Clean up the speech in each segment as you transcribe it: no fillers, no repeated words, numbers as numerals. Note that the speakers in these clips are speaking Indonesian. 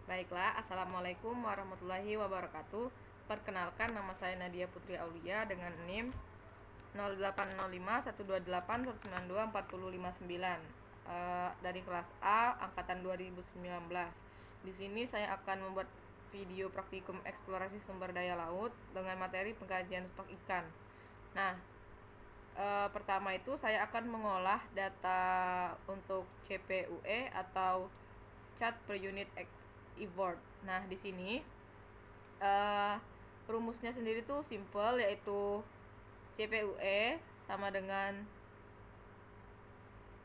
Baiklah, Assalamualaikum warahmatullahi wabarakatuh. Perkenalkan, nama saya Nadia Putri Aulia dengan NIM 08051281924059 dari kelas A angkatan 2019. Di sini saya akan membuat video praktikum eksplorasi sumber daya laut dengan materi pengkajian stok ikan. Nah, pertama itu saya akan mengolah data untuk CPUE atau cat per unit effort. Nah, di sini rumusnya sendiri tuh simple, yaitu CPUE sama dengan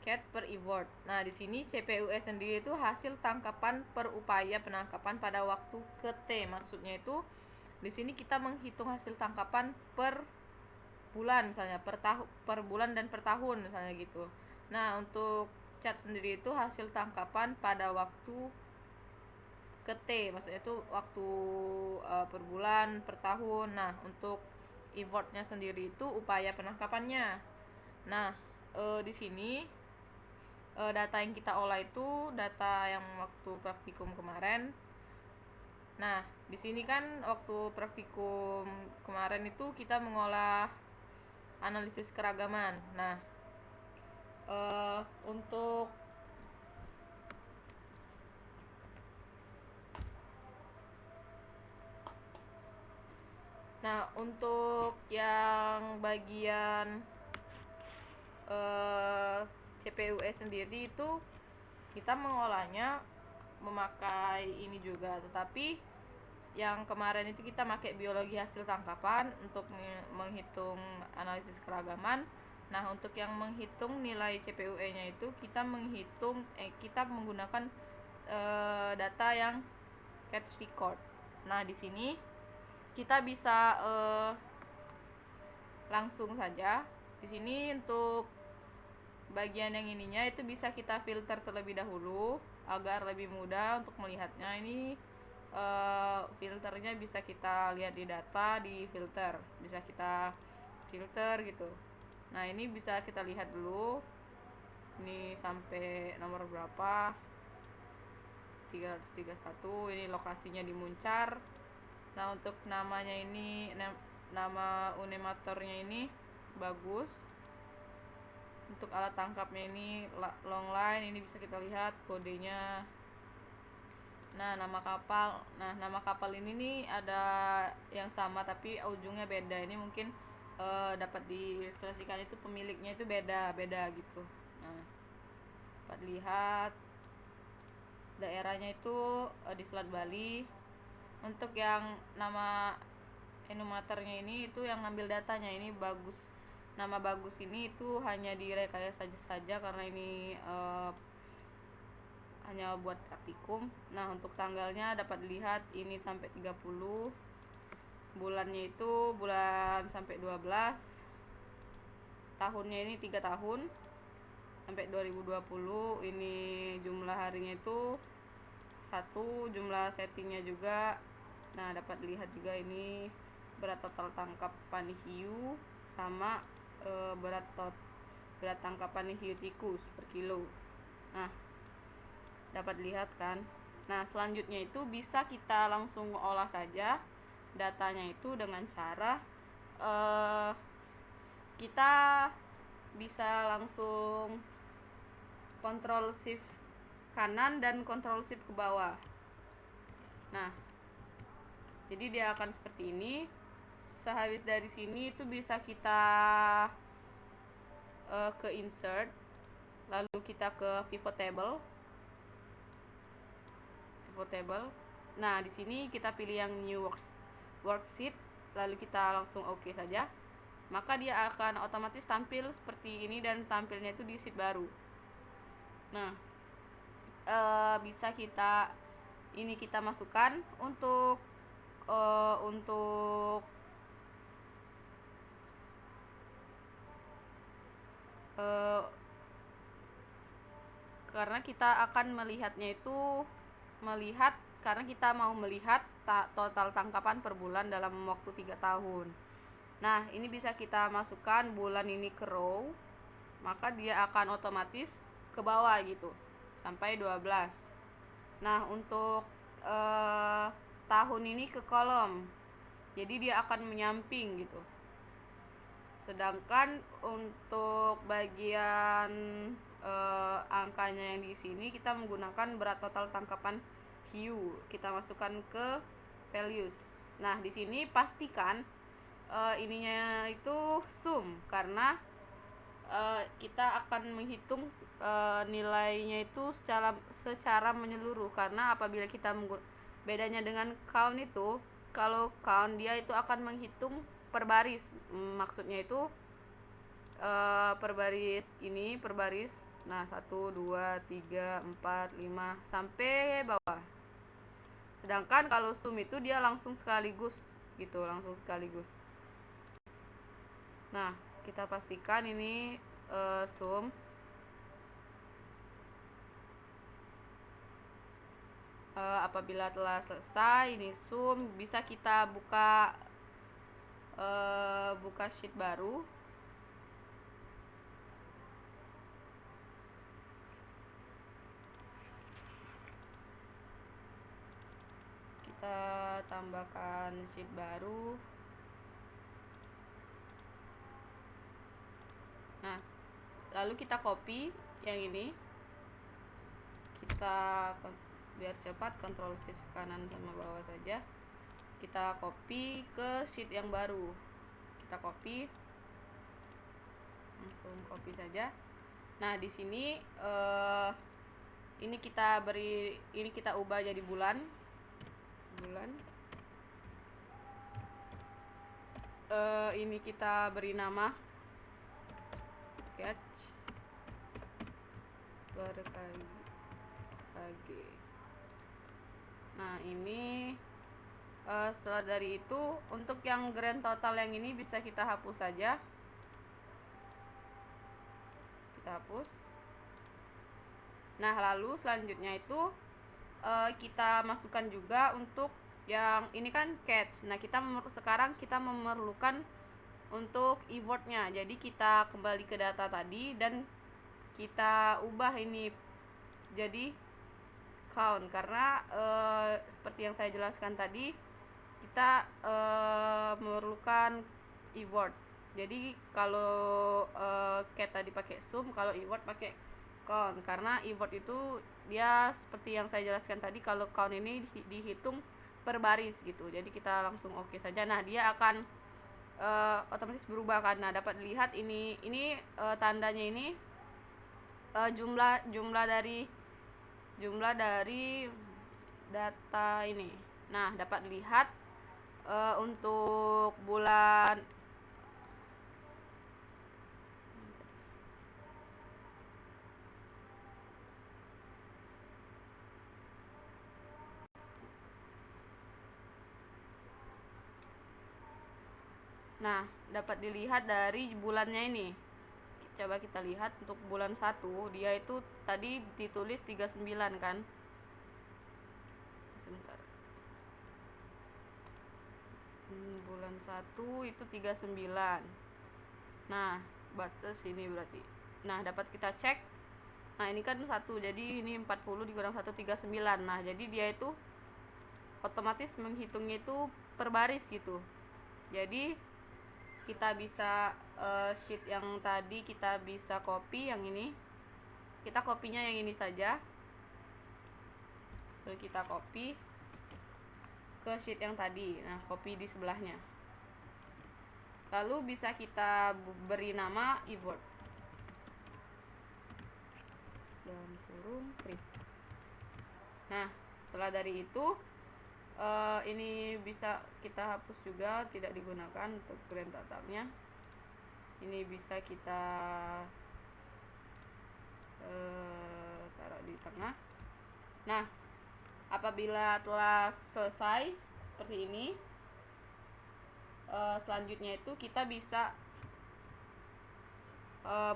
cat per effort. Nah, di sini CPUE sendiri itu hasil tangkapan per upaya penangkapan pada waktu ke T. Maksudnya itu di sini kita menghitung hasil tangkapan per bulan, misalnya per bulan dan per tahun misalnya gitu. Nah, untuk cat sendiri itu hasil tangkapan pada waktu ke T, maksudnya itu waktu per bulan, per tahun. Nah, untuk effortnya sendiri itu upaya penangkapannya. Nah, di sini data yang kita olah itu data yang waktu praktikum kemarin. Nah, di sini kan waktu praktikum kemarin itu kita mengolah analisis keragaman. Nah, untuk yang bagian CPUE sendiri itu kita mengolahnya memakai ini juga, tetapi yang kemarin itu kita pakai biologi hasil tangkapan untuk menghitung analisis keragaman. Nah, untuk yang menghitung nilai CPUE-nya itu kita menggunakan data yang catch record. Nah, di sini kita bisa langsung saja. Di sini untuk bagian yang ininya itu bisa kita filter terlebih dahulu agar lebih mudah untuk melihatnya. Ini filternya bisa kita lihat di data, di filter bisa kita filter gitu. Nah, ini bisa kita lihat dulu, ini sampai nomor berapa, 331. Ini lokasinya di Muncar. Nah, untuk namanya ini, nama unematornya ini bagus. Untuk alat tangkapnya ini long line, ini bisa kita lihat kodenya. Nah, nama kapal ini nih ada yang sama tapi ujungnya beda. Ini mungkin dapat diilustrasikan itu pemiliknya itu beda gitu. Nah, dapat lihat daerahnya itu di Selat Bali. Untuk yang nama enomatornya ini itu yang ngambil datanya ini bagus. Nama bagus ini itu hanya direkayasa saja karena ini hanya buat praktikum. Nah, untuk tanggalnya dapat dilihat ini sampai 30. Bulannya itu bulan sampai 12. Tahunnya ini 3 tahun sampai 2020. Ini jumlah harinya itu 1, jumlah settingnya juga. Nah, dapat dilihat juga ini berat total tangkapan hiu sama berat tangkapan hiu tikus per kilo. Nah, dapat dilihat kan. Nah, selanjutnya itu bisa kita langsung olah saja datanya itu dengan cara kita bisa langsung kontrol shift kanan dan kontrol shift ke bawah. Nah, jadi dia akan seperti ini. Sehabis dari sini itu bisa kita ke insert, lalu kita ke pivot table. Nah, di sini kita pilih yang new worksheet, lalu kita langsung oke saja. Maka dia akan otomatis tampil seperti ini dan tampilnya itu di sheet baru. Nah, bisa kita masukkan untuk karena kita akan melihatnya itu karena kita mau melihat total tangkapan per bulan dalam waktu 3 tahun. Nah, ini bisa kita masukkan bulan ini ke row, maka dia akan otomatis ke bawah gitu sampai 12. Nah, untuk tahun ini ke kolom, jadi dia akan menyamping gitu. Sedangkan untuk bagian angkanya yang di sini kita menggunakan berat total tangkapan hiu, kita masukkan ke values. Nah di sini pastikan ininya itu sum, karena kita akan menghitung nilainya itu secara menyeluruh. Karena apabila kita bedanya dengan count itu, kalau count dia itu akan menghitung per baris, maksudnya itu per baris ini, per baris. Nah 1, 2, 3, 4, 5 sampai bawah. Sedangkan kalau sum itu dia langsung sekaligus gitu, langsung sekaligus. Nah kita pastikan ini sum. Apabila telah selesai ini sum, bisa kita buka sheet baru. Kita tambahkan sheet baru. Nah lalu kita copy yang ini, kita biar cepat Ctrl Shift kanan sama bawah saja, kita copy ke sheet yang baru. Kita copy, langsung copy saja. Nah di sini ini kita ubah jadi bulan. Ini kita beri nama catch berKG. Nah ini setelah dari itu, untuk yang grand total yang ini bisa kita hapus saja. Kita hapus. Nah lalu selanjutnya itu kita masukkan juga untuk yang ini kan catch. Nah sekarang kita memerlukan untuk e-wordnya. Jadi kita kembali ke data tadi dan kita ubah ini jadi count, karena seperti yang saya jelaskan tadi, kita memerlukan e-word. Jadi kalau cat tadi pakai sum, kalau e-word pakai count, karena e-word itu dia seperti yang saya jelaskan tadi, kalau count ini dihitung per baris gitu. Jadi kita langsung oke saja. Nah dia akan otomatis berubah, karena dapat dilihat ini tandanya ini jumlah dari data ini. Nah dapat dilihat untuk bulan dapat dilihat dari bulannya ini. Coba kita lihat untuk bulan 1, dia itu tadi ditulis 39 kan. Sebentar. Bulan 1 itu 39. Nah, batas ini berarti. Nah, dapat kita cek. Nah, ini kan 1, jadi ini 40 dikurang 1, 39. Nah, jadi dia itu otomatis menghitungnya itu per baris gitu. Jadi kita bisa sheet yang tadi kita bisa copy yang ini. Kita copy-nya yang ini saja. Lalu kita copy ke sheet yang tadi. Nah, copy di sebelahnya. Lalu bisa kita beri nama e-word. Dalam kurung create. Nah, setelah dari itu ini bisa kita hapus juga, tidak digunakan untuk grand totalnya. Ini bisa kita taruh di tengah. Nah, apabila telah selesai seperti ini, selanjutnya itu kita bisa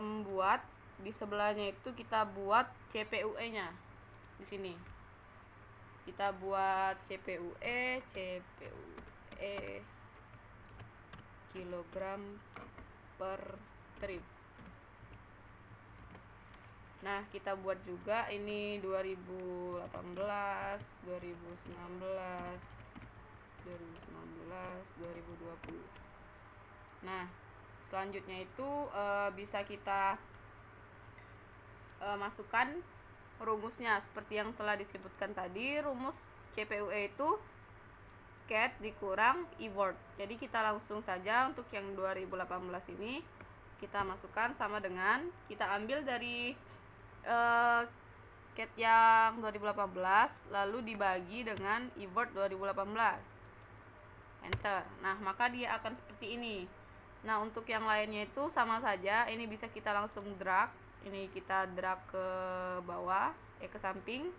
membuat di sebelahnya itu, kita buat CPUE-nya di sini. Kita buat CPUE kilogram per trip. Nah, kita buat juga ini 2018, 2019, 2020. Nah, selanjutnya itu bisa kita masukkan rumusnya seperti yang telah disebutkan tadi. Rumus CPUE itu cat dikurang e-word. Jadi kita langsung saja untuk yang 2018 ini kita masukkan sama dengan kita ambil dari cat yang 2018 lalu dibagi dengan e-word 2018. Enter. Nah, maka dia akan seperti ini. Nah, untuk yang lainnya itu sama saja. Ini bisa kita langsung drag. Ini kita drag ke bawah, ke samping.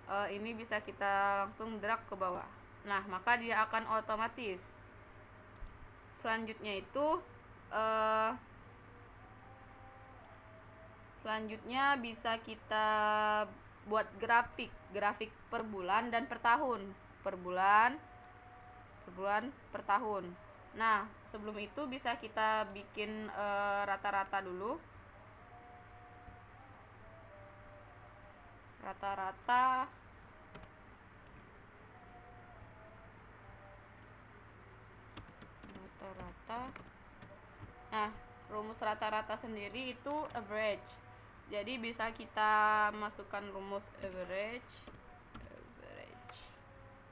Ini bisa kita langsung drag ke bawah. Nah, maka dia akan otomatis. Selanjutnya itu selanjutnya bisa kita buat grafik per bulan dan per tahun. Per bulan, per tahun. Nah, sebelum itu bisa kita bikin rata-rata dulu. Rata-rata Nah, rumus rata-rata sendiri itu average. Jadi bisa kita masukkan rumus average.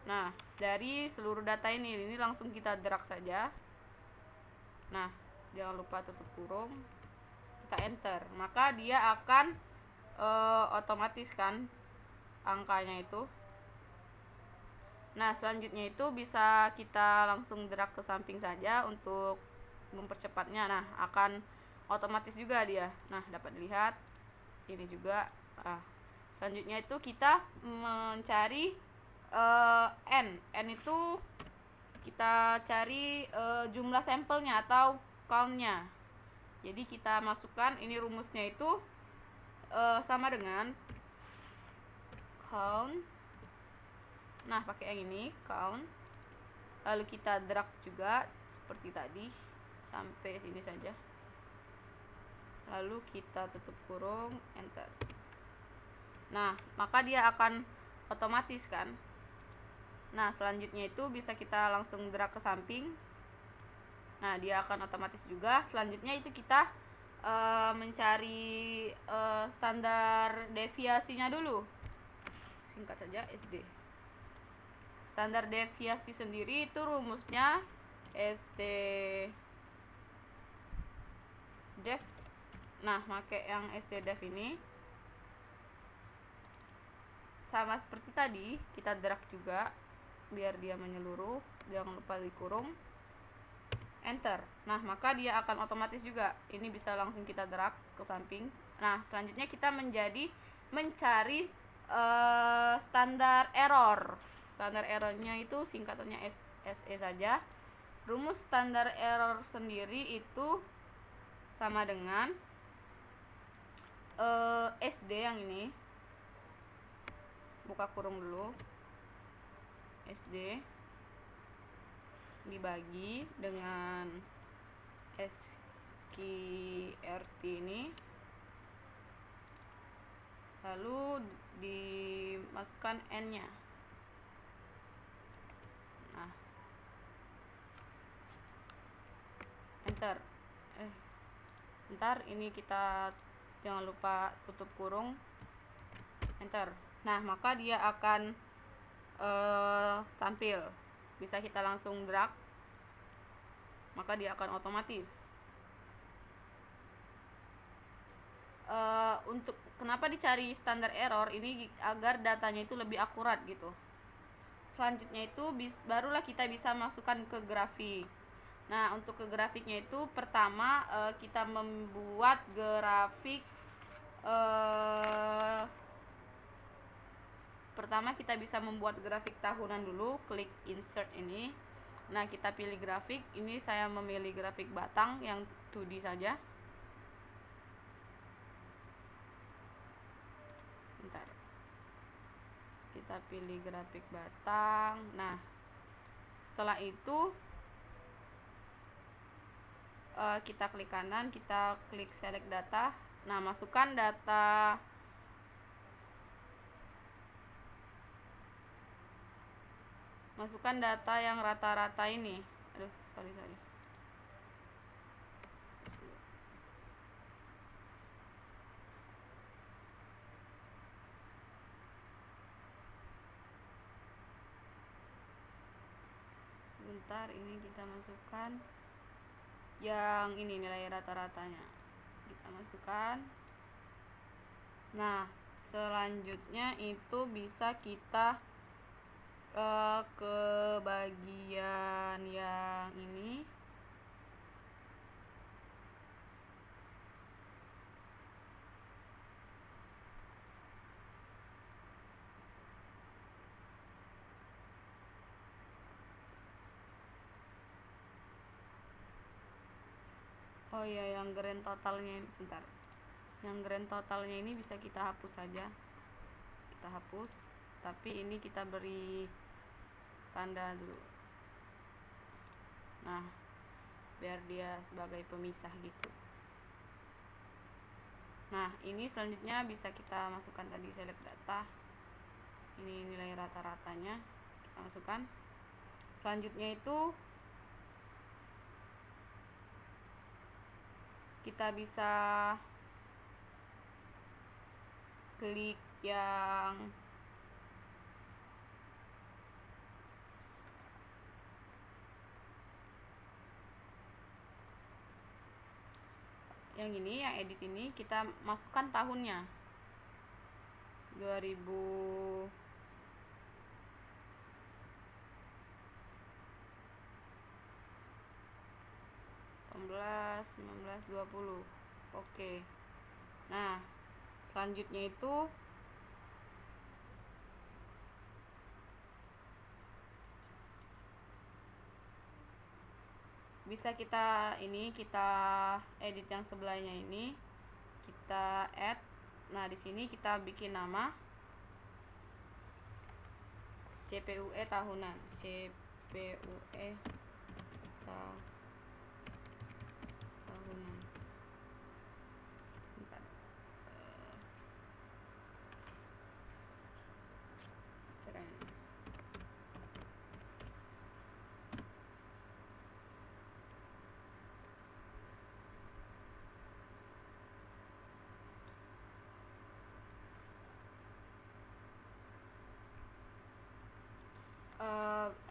Nah, dari seluruh data ini langsung kita drag saja. Nah, jangan lupa tutup kurung. Kita enter. Maka dia akan otomatis kan angkanya itu. Nah, selanjutnya itu bisa kita langsung drag ke samping saja untuk mempercepatnya. Nah, akan otomatis juga dia. Nah, dapat dilihat ini juga. Nah, selanjutnya itu kita mencari n itu kita cari jumlah sampelnya atau countnya. Jadi kita masukkan ini rumusnya itu sama dengan count. Nah, pakai yang ini count, lalu kita drag juga seperti tadi sampai sini saja, lalu kita tutup kurung, enter. Nah, maka dia akan otomatis kan. Nah, selanjutnya itu bisa kita langsung drag ke samping. Nah, dia akan otomatis juga. Selanjutnya itu kita mencari standar deviasinya dulu. Singkat saja SD. Standar deviasi sendiri itu rumusnya SD def. Nah, pakai yang SD def ini sama seperti tadi, kita drag juga biar dia menyeluruh, jangan lupa dikurung, enter. Nah, maka dia akan otomatis juga. Ini bisa langsung kita drag ke samping. Nah, selanjutnya kita mencari standar error. Standar errornya itu singkatannya SE saja. Rumus standar error sendiri itu sama dengan SD yang ini. Buka kurung dulu. SD dibagi dengan SQRT ini, lalu dimasukkan n-nya. Nah, enter. Bentar, ini kita jangan lupa tutup kurung, enter. Nah, maka dia akan tampil. Bisa kita langsung drag, maka dia akan otomatis. Untuk kenapa dicari standar error ini, agar datanya itu lebih akurat gitu. Selanjutnya itu barulah kita bisa masukkan ke grafik. Nah, untuk ke grafiknya itu pertama kita membuat grafik. Pertama kita bisa membuat grafik tahunan dulu, klik insert ini. Nah, kita pilih grafik. Ini saya memilih grafik batang yang 2D saja. Bentar. Kita pilih grafik batang. Nah, setelah itu kita klik kanan, kita klik select data, Nah, masukkan data yang rata-rata ini. Aduh, sorry. Sebentar, ini kita masukkan yang ini nilai rata-ratanya. Kita masukkan. Nah, selanjutnya itu bisa kita ke bagian yang ini. Oh iya, yang grand totalnya ini, sebentar. Yang grand totalnya ini bisa kita hapus saja. Kita hapus, tapi ini kita beri tanda dulu. Nah, biar dia sebagai pemisah gitu. Nah, ini selanjutnya bisa kita masukkan tadi select data. Ini nilai rata-ratanya kita masukkan. Selanjutnya itu kita bisa klik yang ini, yang edit ini, kita masukkan tahunnya 2000 19, 20. Oke. Nah, selanjutnya itu bisa kita edit yang sebelahnya ini, kita add. Nah, di sini kita bikin nama CPUE tahunan, CPUE tahunan. Sebentar.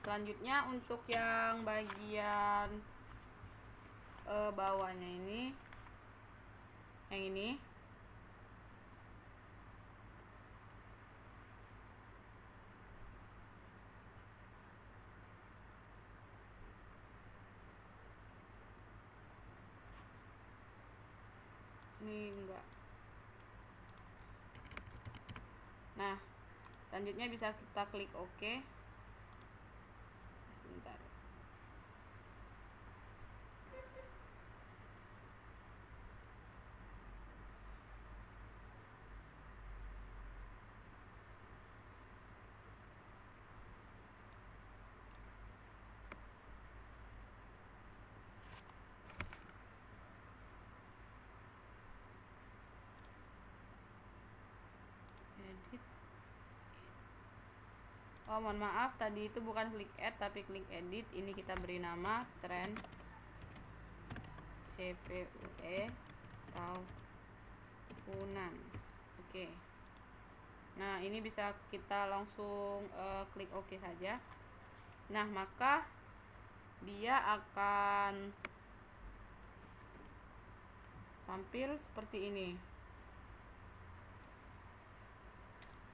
Selanjutnya untuk yang bagian bawahnya ini, yang ini, enggak. Nah, selanjutnya bisa kita klik OK. Sebentar. Edit. Oh, mohon maaf, tadi itu bukan klik add tapi klik edit. Ini kita beri nama trend CPUE tahunan. Oke. Nah, ini bisa kita langsung klik OK saja. Nah, maka dia akan tampil seperti ini.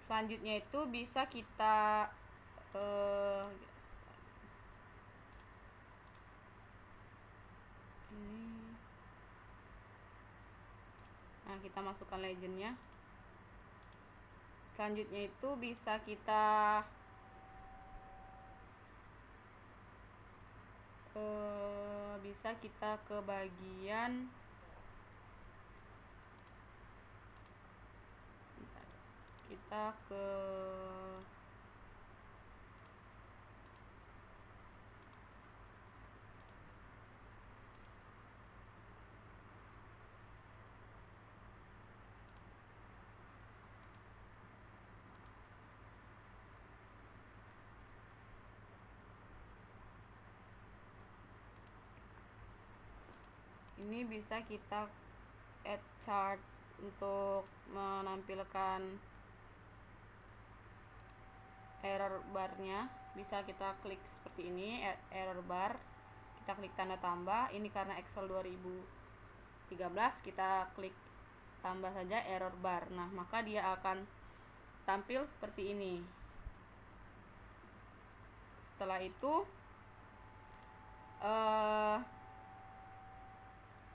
Selanjutnya itu bisa kita nah, kita masukkan legendnya. Selanjutnya itu bisa kita ke bagian kita ke Ini bisa kita add chart untuk menampilkan error barnya. Bisa kita klik seperti ini, error bar, kita klik tanda tambah. Ini karena Excel 2013, kita klik tambah saja error bar. Nah, maka dia akan tampil seperti ini. Setelah itu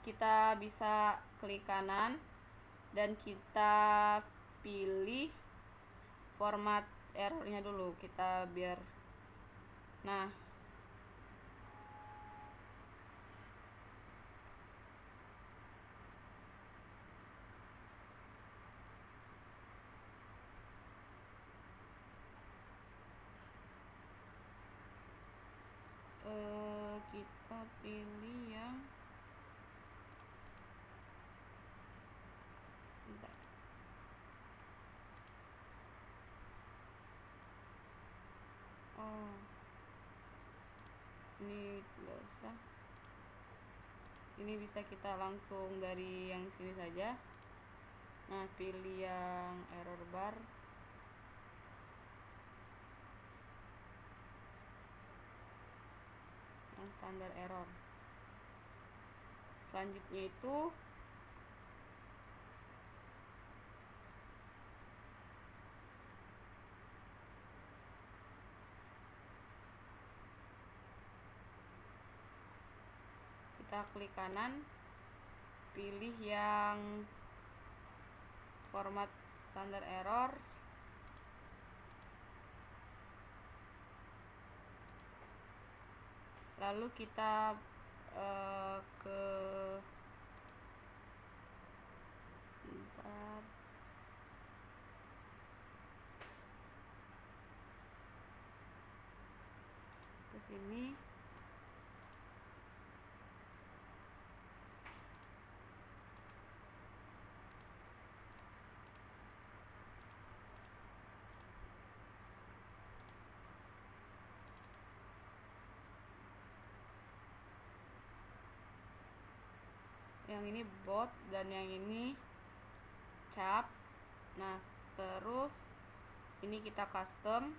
kita bisa klik kanan dan kita pilih format errornya dulu, kita biar kita pilih yang sebentar. Ini nggak usah, ini bisa kita langsung dari yang sini saja. Nah, pilih yang error bar, yang standar error. Selanjutnya itu kita klik kanan, pilih yang format standar error, lalu kita ke sebentar, ke sini. Yang ini bot dan yang ini cap. Nah, terus ini kita custom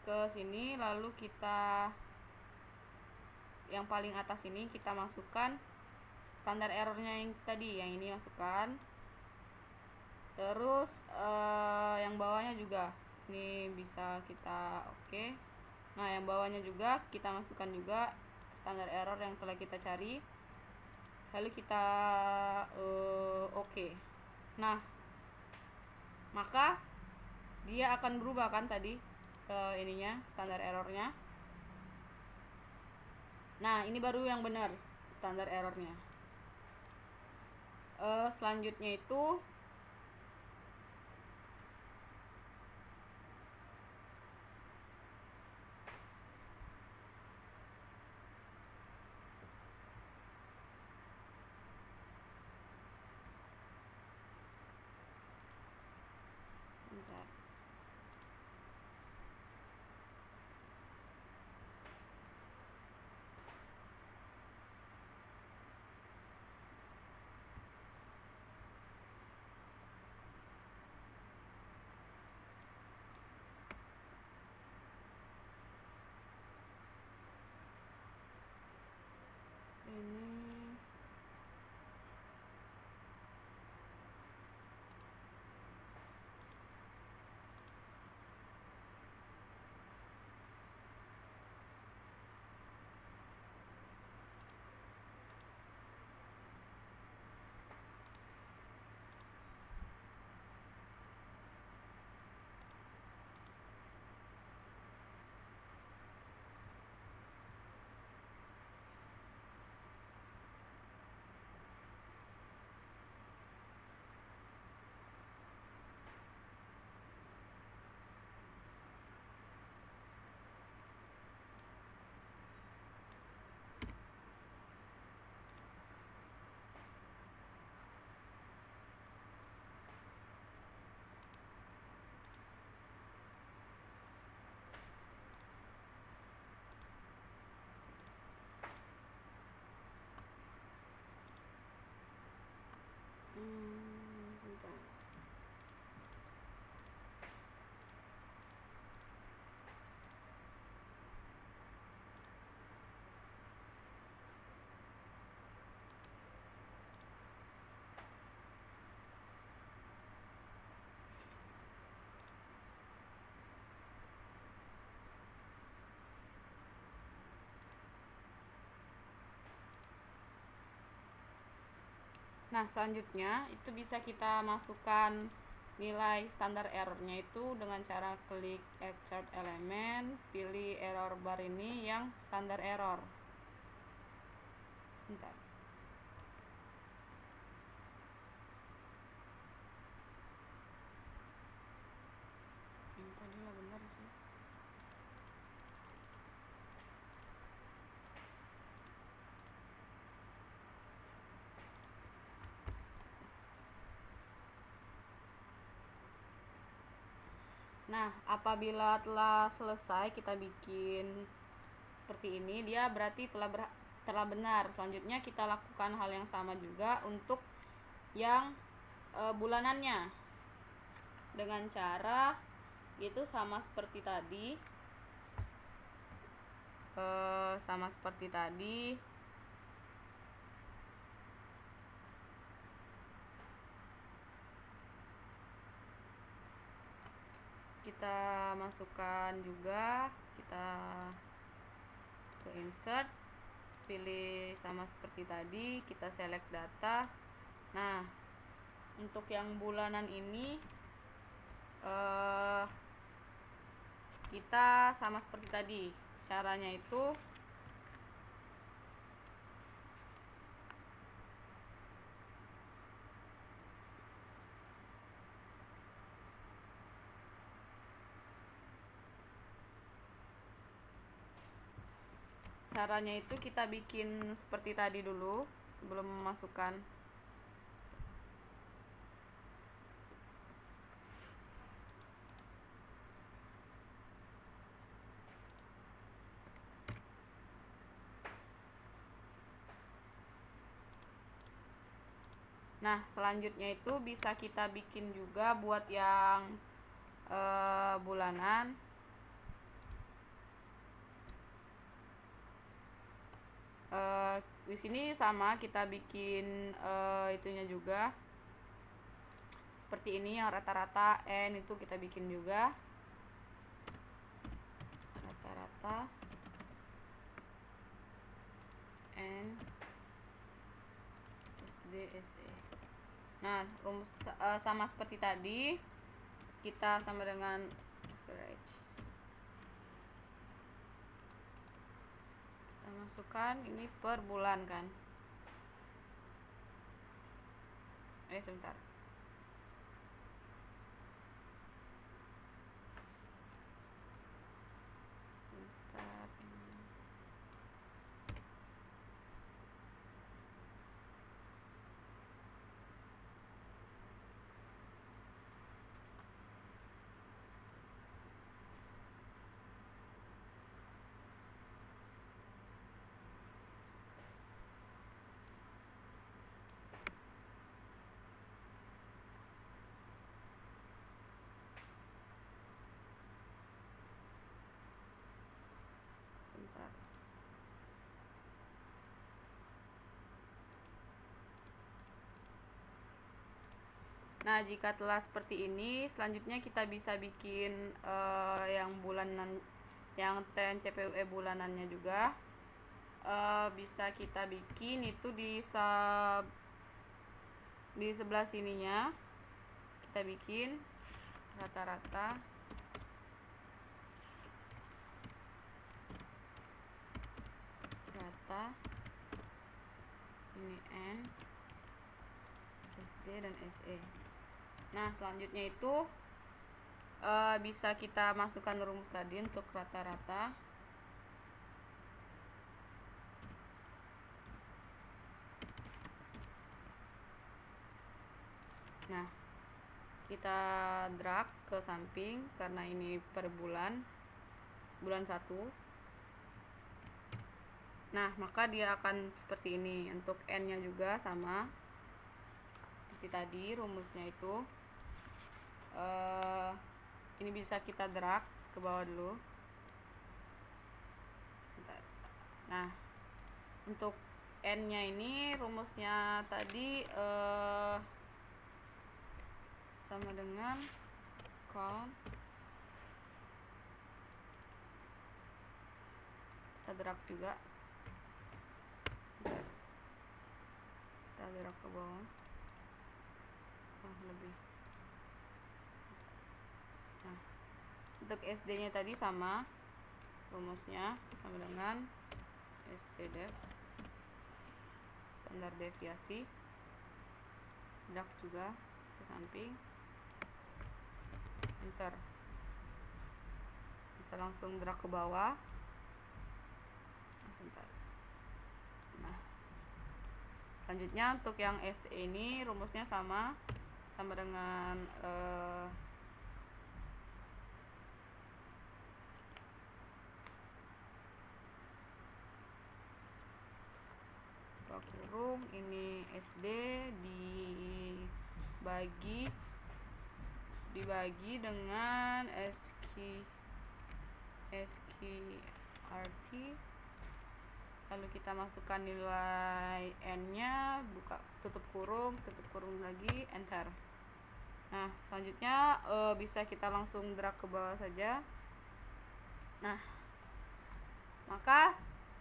ke sini, lalu kita yang paling atas ini kita masukkan standar errornya yang tadi, yang ini masukkan. Terus yang bawahnya juga ini bisa kita oke. Nah, yang bawahnya juga kita masukkan juga standar error yang telah kita cari, lalu kita oke. Nah, maka dia akan berubah kan tadi ininya, standar errornya. Nah, ini baru yang benar standar errornya. Selanjutnya itu bentar. Nah, selanjutnya itu bisa kita masukkan nilai standar errornya itu dengan cara klik add chart element, pilih error bar ini yang standar error. Bentar. Ini tadi lah benar sih. Nah, apabila telah selesai kita bikin seperti ini, dia berarti telah benar. Selanjutnya kita lakukan hal yang sama juga untuk yang bulanannya dengan cara itu sama seperti tadi. Kita masukkan juga, kita ke insert, pilih sama seperti tadi, kita select data. Nah, untuk yang bulanan ini kita sama seperti tadi. Caranya itu kita bikin seperti tadi dulu sebelum memasukkan. Nah, selanjutnya itu bisa kita bikin juga buat yang bulanan. Di sini sama kita bikin itunya juga seperti ini, yang rata-rata n itu kita bikin juga rata-rata n SD SE. Nah, rumus sama seperti tadi, kita sama dengan average. Kita masukkan ini per bulan kan. Sebentar. Nah, jika telah seperti ini, selanjutnya kita bisa bikin yang bulanan, yang tren CPUE bulanannya juga. Bisa kita bikin itu di sebelah sininya. Kita bikin rata-rata ini N, SD dan SE. Nah, selanjutnya itu bisa kita masukkan rumus tadi untuk rata-rata. Nah, kita drag ke samping karena ini per bulan 1. Nah, maka dia akan seperti ini. Untuk N-nya juga sama seperti tadi rumusnya itu. Ini bisa kita drag ke bawah dulu. Sebentar. Nah, untuk N-nya ini rumusnya tadi sama dengan count. Kita drag juga. Kita drag ke bawah. lebih. Nah, untuk SD nya tadi sama, rumusnya sama dengan STDEF, standar deviasi, drag juga ke samping, enter. Bisa langsung drag ke bawah. Sebentar. Nah, selanjutnya untuk yang SE ini rumusnya sama dengan kurung ini SD dibagi dengan SQRT, lalu kita masukkan nilai n nya, buka tutup kurung lagi, enter. Nah, selanjutnya bisa kita langsung drag ke bawah saja. Nah, maka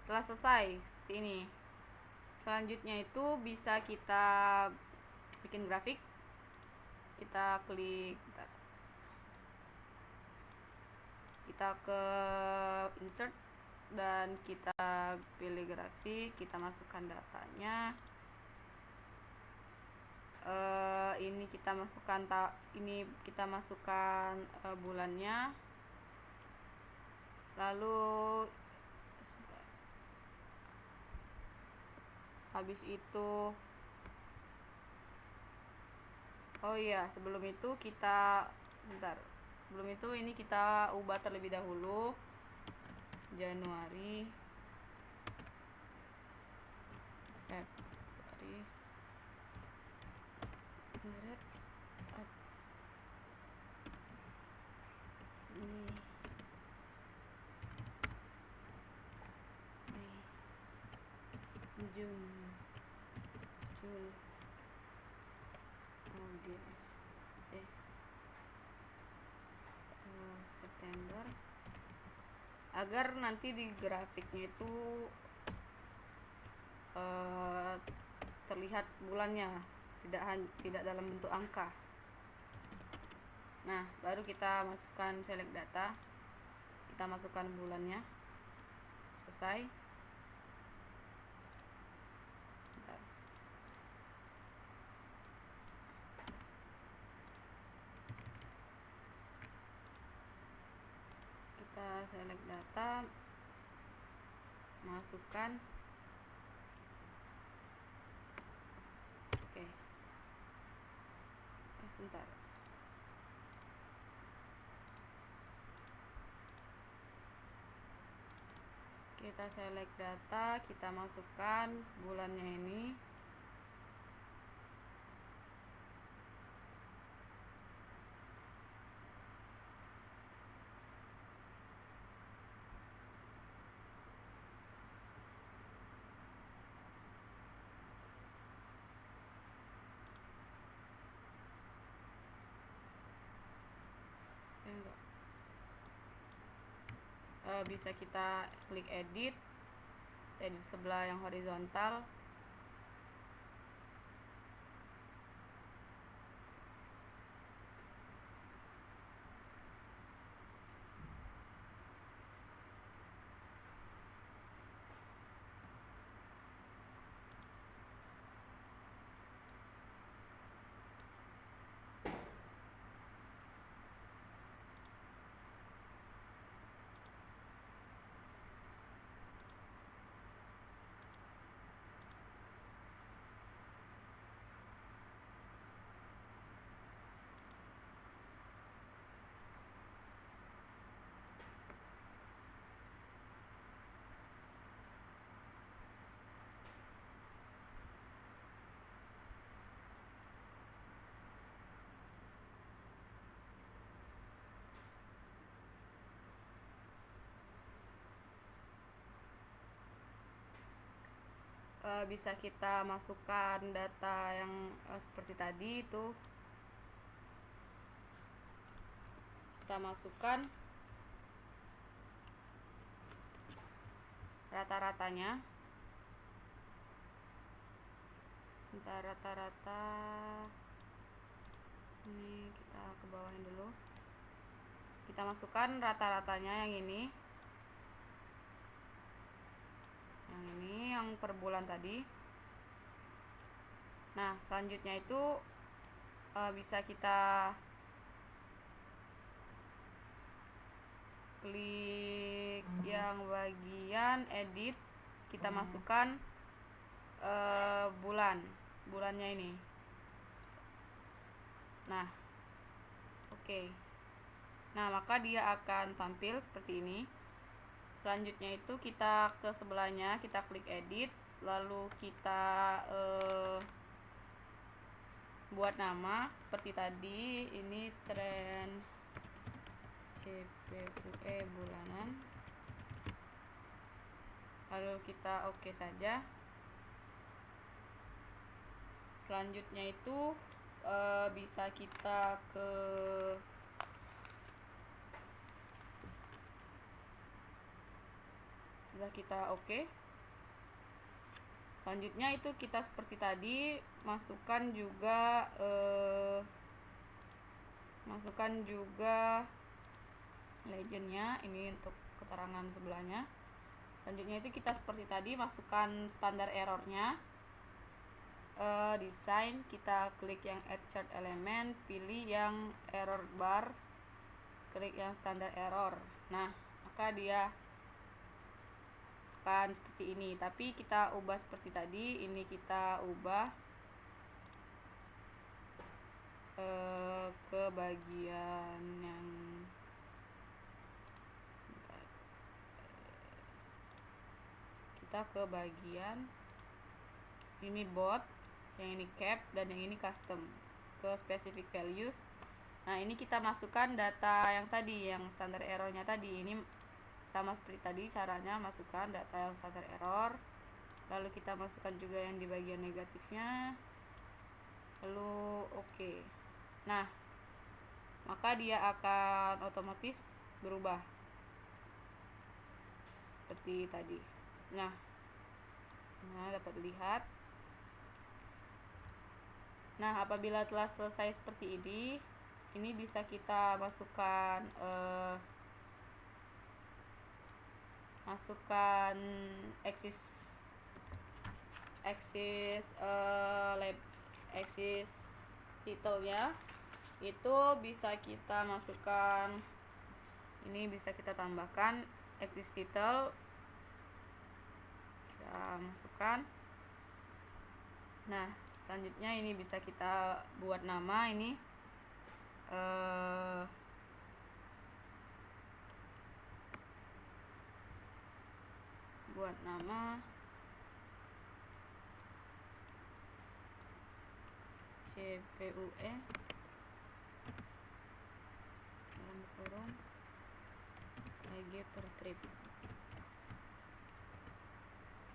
telah selesai seperti ini. Selanjutnya itu bisa kita bikin grafik. Kita klik, kita ke insert dan kita pilih grafik, kita masukkan datanya. Ini kita masukkan bulannya, lalu habis itu sebelum itu ini kita ubah terlebih dahulu Januari, Februari, Maret, Mei, Juni, Juli, September, agar nanti di grafiknya itu terlihat bulannya, tidak dalam bentuk angka. Nah, baru kita masukkan select data, kita masukkan bulannya, selesai. Kita select data, masukkan, oke. Sebentar. Kita select data, kita masukkan bulannya ini. Bisa kita klik edit sebelah yang horizontal. Bisa kita masukkan data yang seperti tadi itu, kita masukkan rata-ratanya. Sebentar, rata-rata Ini kita ke bawahin dulu, kita masukkan rata-ratanya yang ini yang per bulan tadi. Nah selanjutnya itu bisa kita klik yang bagian edit, kita masukkan bulannya ini. Nah oke. Nah maka dia akan tampil seperti ini. Selanjutnya itu kita ke sebelahnya, kita klik edit, lalu kita buat nama seperti tadi. Ini tren CPUE bulanan, lalu kita oke saja. Selanjutnya itu bisa kita oke. Selanjutnya itu kita seperti tadi masukkan juga legendnya ini untuk keterangan sebelahnya. Selanjutnya itu kita seperti tadi masukkan standar errornya. Desain, kita klik yang add chart element, pilih yang error bar, klik yang standar error. Nah maka dia akan seperti ini, tapi kita ubah seperti tadi. Ini kita ubah ke bagian yang kita ke bagian ini bot, yang ini cap, dan yang ini custom, ke specific values. Nah ini kita masukkan data yang tadi, yang standar errornya tadi. Ini sama seperti tadi caranya, masukkan data yang standar error, lalu kita masukkan juga yang di bagian negatifnya, lalu oke. Nah maka dia akan otomatis berubah seperti tadi. Nah dapat dilihat. Nah apabila telah selesai seperti ini bisa kita masukkan axis title-nya itu bisa kita masukkan. Ini bisa kita tambahkan axis title, kita masukkan. Nah selanjutnya ini bisa kita buat nama. Ini buat nama CPUE dalam kurung KG per trip.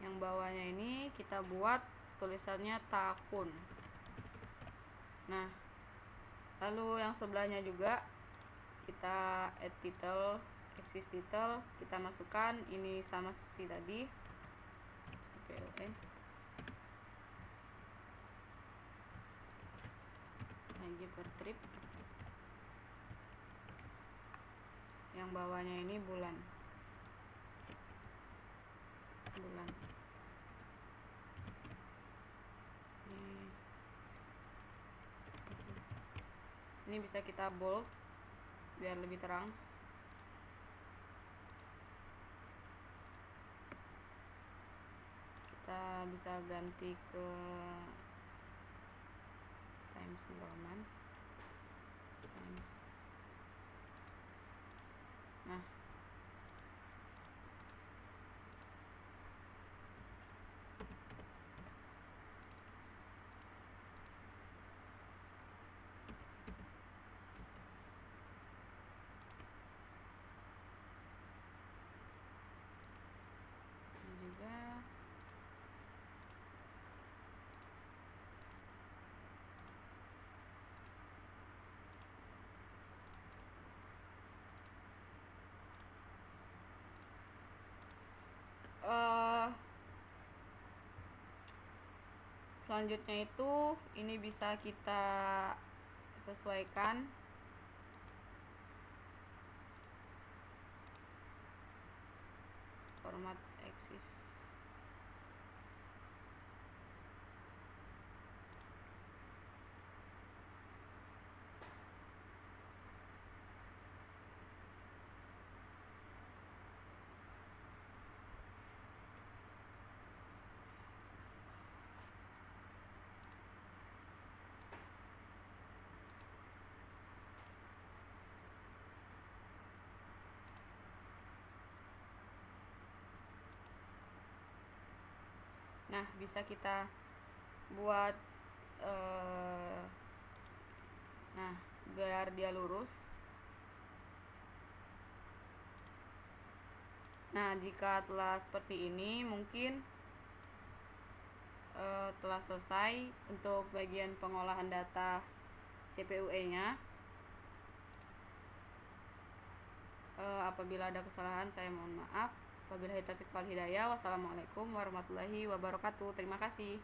Yang bawahnya ini kita buat tulisannya tahun. Nah lalu yang sebelahnya juga kita add title, axis title, kita masukkan. Ini sama seperti tadi, CPUE KG per trip. Yang bawahnya ini bulan. Ini bisa kita bold biar lebih terang. Kita bisa ganti ke Times New Roman. Nah juga selanjutnya itu ini bisa kita sesuaikan format axis. Nah, bisa kita buat nah, biar dia lurus. Nah, jika telah seperti ini, mungkin telah selesai untuk bagian pengolahan data CPUE-nya. Apabila ada kesalahan, saya mohon maaf. Wabillahi taufiq wal hidayah. Wassalamualaikum warahmatullahi wabarakatuh. Terima kasih.